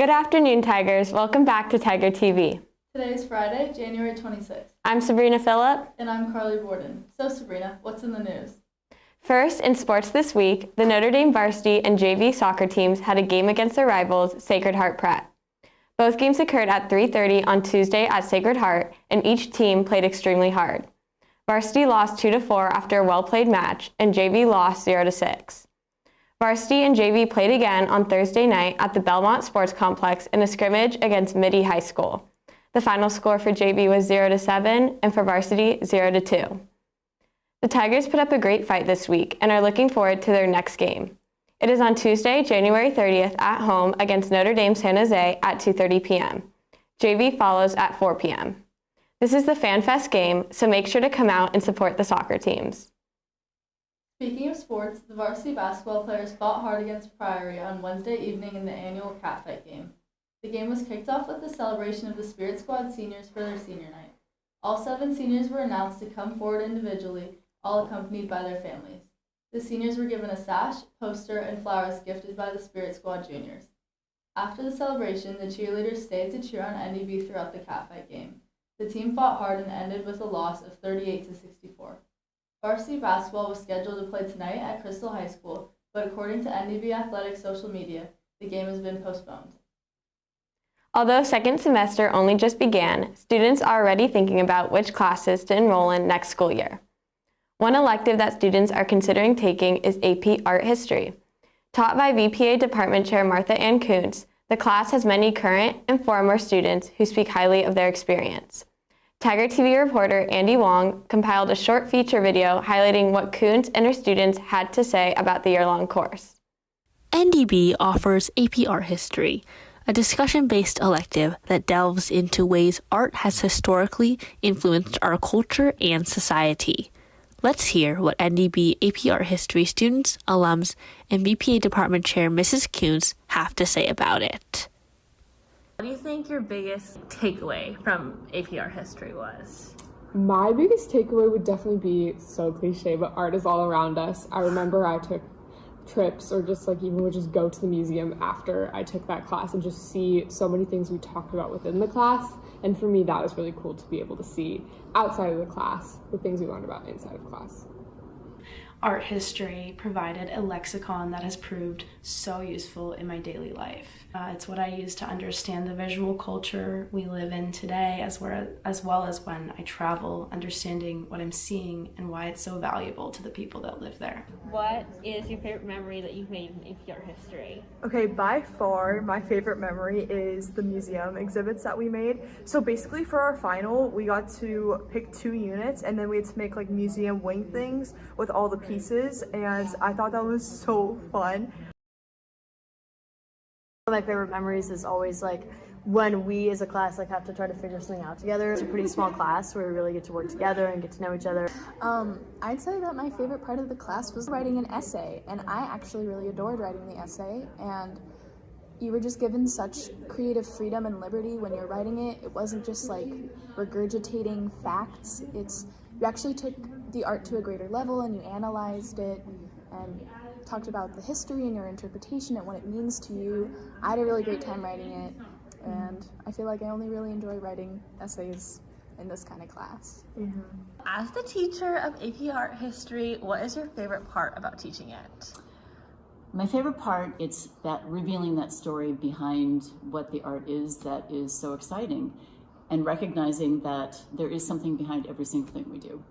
Good afternoon, Tigers. Welcome back to Tiger TV. Today is Friday, January 26th. I'm Sabrina Phillip. And I'm Carly Borden. So Sabrina, what's in the news? First, in sports this week, the Notre Dame varsity and JV soccer teams had a game against their rivals, Sacred Heart Prep. Both games occurred at 3:30 on Tuesday at Sacred Heart, and each team played extremely hard. Varsity lost 2-4 after a well-played match, and JV lost 0-6. Varsity and JV played again on Thursday night at the Belmont Sports Complex in a scrimmage against Midi High School. The final score for JV was 0-7 and for varsity 0-2. The Tigers put up a great fight this week and are looking forward to their next game. It is on Tuesday, January 30th at home against Notre Dame San Jose at 2:30 p.m. JV follows at 4 p.m. This is the Fan Fest game, so make sure to come out and support the soccer teams. Speaking of sports, the varsity basketball players fought hard against Priory on Wednesday evening in the annual catfight game. The game was kicked off with the celebration of the Spirit Squad seniors for their senior night. All 7 seniors were announced to come forward individually, all accompanied by their families. The seniors were given a sash, poster, and flowers gifted by the Spirit Squad juniors. After the celebration, the cheerleaders stayed to cheer on NDB throughout the catfight game. The team fought hard and ended with a loss of 38-64. Varsity basketball was scheduled to play tonight at Crystal High School, but according to NDB Athletics social media, the game has been postponed. Although second semester only just began, students are already thinking about which classes to enroll in next school year. One elective that students are considering taking is AP Art History. Taught by VPA Department Chair Martha Ann Kuntz, the class has many current and former students who speak highly of their experience. Tiger TV reporter Andy Wong compiled a short feature video highlighting what Kuntz and her students had to say about the year-long course. NDB offers AP Art History, a discussion-based elective that delves into ways art has historically influenced our culture and society. Let's hear what NDB AP Art History students, alums, and VPA Department Chair Mrs. Kuntz have to say about it. What do you think your biggest takeaway from AP Art History was? My biggest takeaway would definitely be, so cliche, but art is all around us. I remember I took trips or just even would just go to the museum after I took that class and just see so many things we talked about within the class. And for me, that was really cool to be able to see outside of the class the things we learned about inside of class. Art history provided a lexicon that has proved so useful in my daily life. It's what I use to understand the visual culture we live in today, as well as when I travel, understanding what I'm seeing and why it's so valuable to the people that live there. What is your favorite memory that you've made in AP Art History? Okay, by far my favorite memory is the museum exhibits that we made. So basically for our final, we got to pick 2 units and then we had to make museum wing things with all the pieces, and I thought that was so fun. One of my favorite memories is always when we as a class have to try to figure something out together. It's a pretty small class where we really get to work together and get to know each other. I'd say that my favorite part of the class was writing an essay, and I actually really adored writing the essay, and you were just given such creative freedom and liberty when you're writing it. It wasn't just regurgitating facts. You actually took the art to a greater level and you analyzed it and talked about the history and your interpretation and what it means to you. I had a really great time writing it, and I feel like I only really enjoy writing essays in this kind of class. Mm-hmm. As the teacher of AP Art History, what is your favorite part about teaching it? My favorite part, it's that revealing that story behind what the art is that is so exciting, and recognizing that there is something behind every single thing we do.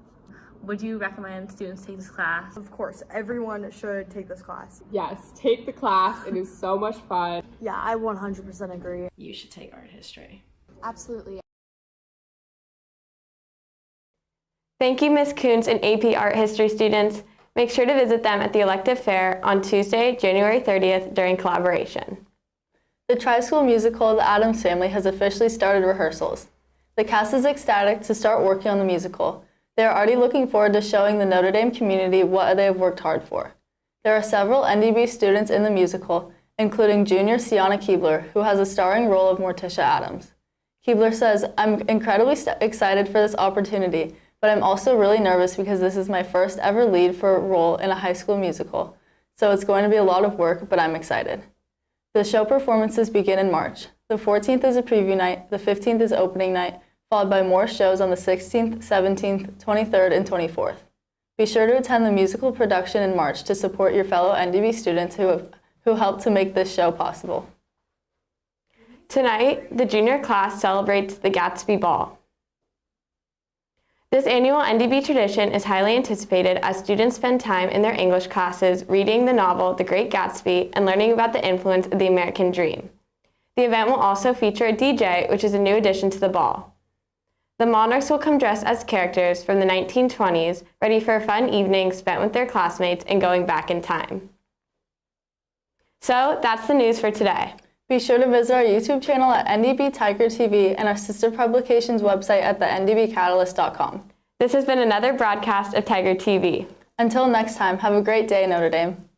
Would you recommend students take this class? Of course, everyone should take this class. Yes, take the class. It is so much fun. Yeah, I 100% agree. You should take art history. Absolutely. Thank you, Ms. Kuntz and AP Art History students. Make sure to visit them at the elective fair on Tuesday, January 30th during collaboration. The Tri-School musical, The Addams Family, has officially started rehearsals. The cast is ecstatic to start working on the musical. They are already looking forward to showing the Notre Dame community what they have worked hard for. There are several NDB students in the musical, including junior Sienna Keebler, who has a starring role of Morticia Addams. Keebler says, "I'm incredibly excited for this opportunity, but I'm also really nervous because this is my first ever lead for a role in a high school musical. So it's going to be a lot of work, but I'm excited." The show performances begin in March. The 14th is a preview night, the 15th is opening night, followed by more shows on the 16th, 17th, 23rd, and 24th. Be sure to attend the musical production in March to support your fellow NDB students who helped to make this show possible. Tonight, the junior class celebrates the Gatsby Ball. This annual NDB tradition is highly anticipated as students spend time in their English classes reading the novel The Great Gatsby and learning about the influence of the American dream. The event will also feature a DJ, which is a new addition to the ball. The Monarchs will come dressed as characters from the 1920s, ready for a fun evening spent with their classmates and going back in time. So that's the news for today. Be sure to visit our YouTube channel at NDB Tiger TV and our sister publications website at thendbcatalyst.com. This has been another broadcast of Tiger TV. Until next time, have a great day, Notre Dame.